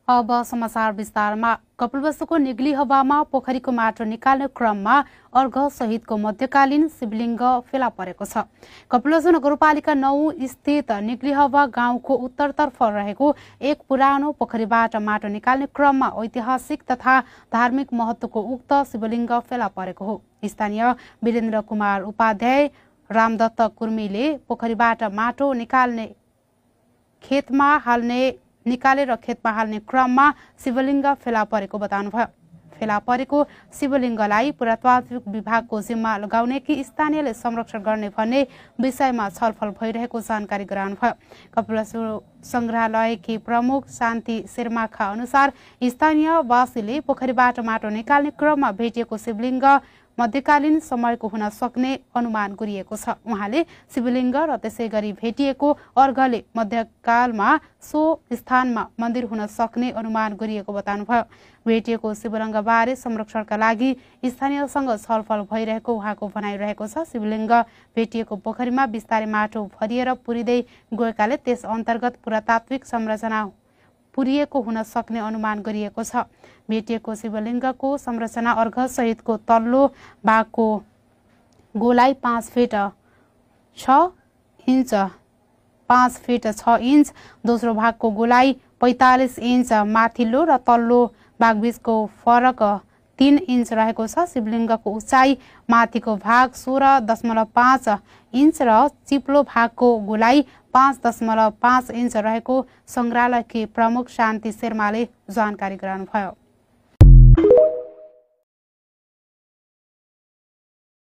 अब समाचार विस्तारमा कपिलवस्तुको निग्ली हवामा पोखरीको माटो निकाल्ने क्रममा अर्घ सहितको मध्यकालीन शिवलिङ्ग फेला परेको छ। कपिलवस्तु नगरपालिका 9 स्थित निग्ली हवा गाउँको उत्तरतर्फ रहेको एक पुरानो पोखरीबाट माटो निकाल्ने क्रममा ऐतिहासिक तथा धार्मिक महत्त्वको उक्त शिवलिङ्ग फेला परेको हो। स्थानीय वीरेन्द्र कुमार उपाध्याय रामदत्त कुर्मीले पोखरीबाट माटो निकालेर खेतमा हाल्ने क्रममा शिवलिङ्ग फेला परेको बताउनुभयो। फेला परेको शिवलिङ्गलाई पुरातात्विक विभागको जिम्मा लगाउने कि स्थानीयले संरक्षण गर्ने भन्ने विषयमा छलफल भइरहेको जानकारी गराउनुभयो। कपिलवस्तु संग्रहालयकी प्रमुख शान्ति शेर्माका अनुसार स्थानीयवासीले पोखरीबाट माटो निकाल्ने क्रममा भेटिएको शिवलिङ्ग मध्यकालीन समयको हुन सक्ने अनुमान गरिएको छ। उहाँले शिवलिङ्ग र त्यसै गरी भेटिएको अर्घले मध्यकालमा सो स्थानमा मन्दिर हुन सक्ने अनुमान गरिएको बताउनुभयो। भेटिएको शिवलिङ्गबारे संरक्षणका लागि स्थानीयसँग छलफल भइरहेको उहाँको भनाइरहेको छ। शिवलिङ्ग भेटिएको पोखरीमा बिस्तारै माटो भरिएर पुरिँदै गएकाले त्यस अन्तर्गत पुरातात्विक संरचना पुरिएको हुन सक्ने अनुमान गरिएको छ। भेटिएको शिवलिङ्गको संरचना अर्घ सहितको तल्लो भागको गोलाइ 5 फिट 6 इन्च, दोस्रो भागको गोलाइ 45 इन्च, माथिल्लो र तल्लो भागबीचको फरक 3 इन्च रहेको छ। शिवलिङ्गको उचाइ माथिको भाग 16.5 इन्च र चिप्लो भागको गोलाइ 5.5 इन्च रहेको संग्रहालयकी प्रमुख शान्ति शेर्माले जानकारी गराउनुभयो।